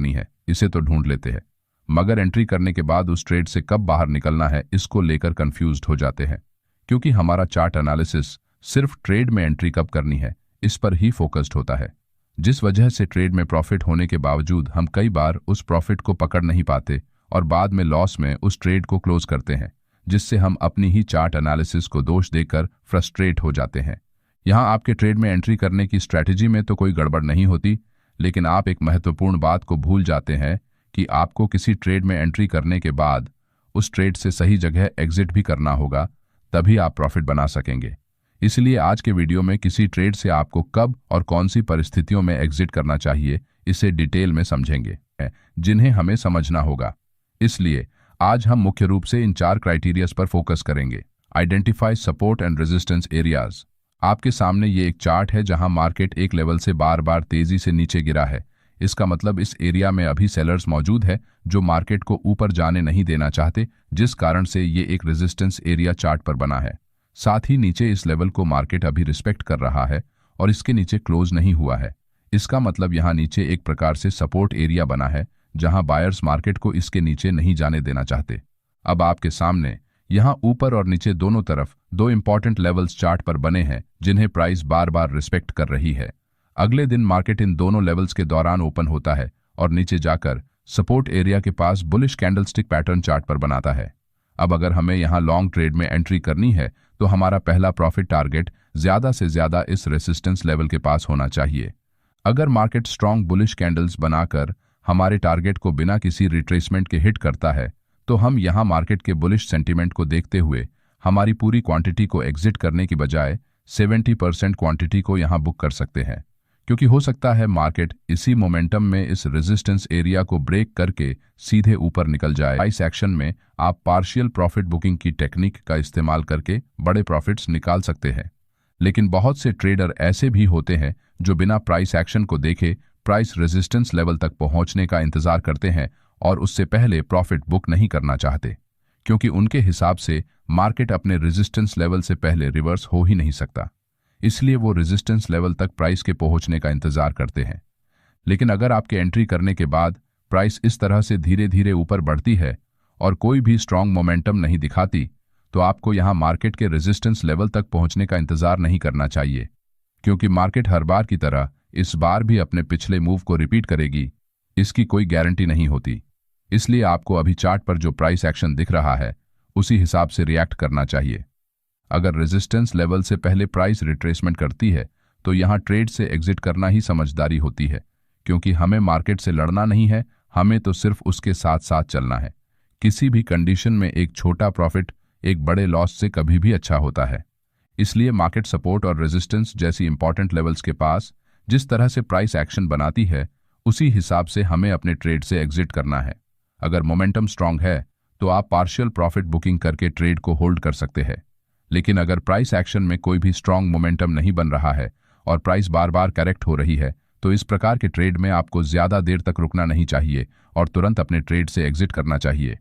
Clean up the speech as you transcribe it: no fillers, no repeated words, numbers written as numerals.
करनी है इसे तो ढूंढ लेते हैं, मगर एंट्री करने के बाद उस ट्रेड से कब बाहर निकलना है इसको लेकर कंफ्यूज्ड हो जाते हैं, क्योंकि हमारा चार्ट एनालिसिस सिर्फ ट्रेड में एंट्री कब करनी है इस पर ही फोकस्ड होता है। जिस वजह से ट्रेड में प्रॉफिट होने के बावजूद हम कई बार उस प्रॉफिट को पकड़ नहीं पाते और बाद में लॉस में उस ट्रेड को क्लोज करते हैं, जिससे हम अपनी ही चार्ट एनालिसिस को दोष देकर फ्रस्ट्रेट हो जाते हैं। यहाँ आपके ट्रेड में एंट्री करने की स्ट्रैटेजी में तो कोई गड़बड़ नहीं होती, लेकिन आप एक महत्वपूर्ण बात को भूल जाते हैं कि आपको किसी ट्रेड में एंट्री करने के बाद उस ट्रेड से सही जगह एग्जिट भी करना होगा, तभी आप प्रॉफिट बना सकेंगे। इसलिए आज के वीडियो में किसी ट्रेड से आपको कब और कौन सी परिस्थितियों में एग्जिट करना चाहिए इसे डिटेल में समझेंगे, जिन्हें हमें समझना होगा। इसलिए आज हम मुख्य रूप से इन 4 क्राइटेरियाज पर फोकस करेंगे। Identify support and resistance areas. आपके सामने ये एक चार्ट है जहां मार्केट एक लेवल से बार बार तेजी से नीचे गिरा है। इसका मतलब इस एरिया में अभी सेलर्स मौजूद है जो मार्केट को ऊपर जाने नहीं देना चाहते, जिस कारण से ये एक रेजिस्टेंस एरिया चार्ट पर बना है। साथ ही नीचे इस लेवल को मार्केट अभी रिस्पेक्ट कर रहा है और इसके नीचे क्लोज नहीं हुआ है। इसका मतलब यहाँ नीचे एक प्रकार से सपोर्ट एरिया बना है जहां बायर्स मार्केट को इसके नीचे नहीं जाने देना चाहते। अब आपके सामने यहाँ ऊपर और नीचे दोनों तरफ 2 इंपॉर्टेंट लेवल्स चार्ट पर बने हैं जिन्हें प्राइस बार बार रिस्पेक्ट कर रही है। अगले दिन मार्केट इन दोनों लेवल्स के दौरान ओपन होता है और नीचे जाकर सपोर्ट एरिया के पास बुलिश कैंडलस्टिक पैटर्न चार्ट पर बनाता है। अब अगर हमें यहाँ लॉन्ग ट्रेड में एंट्री करनी है तो हमारा पहला प्रॉफिट टारगेट ज्यादा से ज्यादा इस रेसिस्टेंस लेवल के पास होना चाहिए। अगर मार्केट स्ट्रॉन्ग बुलिश कैंडल्स बनाकर हमारे टारगेट को बिना किसी रिट्रेसमेंट के हिट करता है तो हम यहाँ मार्केट के बुलिश सेंटीमेंट को देखते हुए हमारी पूरी क्वांटिटी को एग्जिट करने की बजाय 70% क्वांटिटी को यहाँ बुक कर सकते हैं, क्योंकि हो सकता है मार्केट इसी मोमेंटम में इस रेजिस्टेंस एरिया को ब्रेक करके सीधे ऊपर निकल जाए। इस एक्शन में आप पार्शियल प्रॉफिट बुकिंग की टेक्निक का इस्तेमाल करके बड़े प्रॉफिट्स निकाल सकते हैं, लेकिन बहुत से ट्रेडर ऐसे भी होते हैं जो बिना प्राइस एक्शन को देखे प्राइस रेजिस्टेंस लेवल तक पहुंचने का इंतजार करते हैं और उससे पहले प्रॉफिट बुक नहीं करना चाहते, क्योंकि उनके हिसाब से मार्केट अपने रेजिस्टेंस लेवल से पहले रिवर्स हो ही नहीं सकता। इसलिए वो रेजिस्टेंस लेवल तक प्राइस के पहुंचने का इंतजार करते हैं। लेकिन अगर आपके एंट्री करने के बाद प्राइस इस तरह से धीरे धीरे ऊपर बढ़ती है और कोई भी स्ट्रांग मोमेंटम नहीं दिखाती, तो आपको यहां मार्केट के रेजिस्टेंस लेवल तक पहुंचने का इंतजार नहीं करना चाहिए, क्योंकि मार्केट हर बार की तरह इस बार भी अपने पिछले मूव को रिपीट करेगी, इसकी कोई गारंटी नहीं होती। इसलिए आपको अभी चार्ट पर जो प्राइस एक्शन दिख रहा है उसी हिसाब से रिएक्ट करना चाहिए। अगर रेजिस्टेंस लेवल से पहले प्राइस रिट्रेसमेंट करती है तो यहाँ ट्रेड से एग्जिट करना ही समझदारी होती है, क्योंकि हमें मार्केट से लड़ना नहीं है, हमें तो सिर्फ उसके साथ साथ चलना है। किसी भी कंडीशन में एक छोटा प्रॉफिट एक बड़े लॉस से कभी भी अच्छा होता है। इसलिए मार्केट सपोर्ट और रेजिस्टेंस जैसी इंपॉर्टेंट लेवल्स के पास जिस तरह से प्राइस एक्शन बनाती है उसी हिसाब से हमें अपने ट्रेड से एग्जिट करना है। अगर मोमेंटम स्ट्रांग है तो आप पार्शियल प्रॉफिट बुकिंग करके ट्रेड को होल्ड कर सकते हैं, लेकिन अगर प्राइस एक्शन में कोई भी स्ट्रांग मोमेंटम नहीं बन रहा है और प्राइस बार बार करेक्ट हो रही है तो इस प्रकार के ट्रेड में आपको ज्यादा देर तक रुकना नहीं चाहिए और तुरंत अपने ट्रेड से एग्जिट करना चाहिए।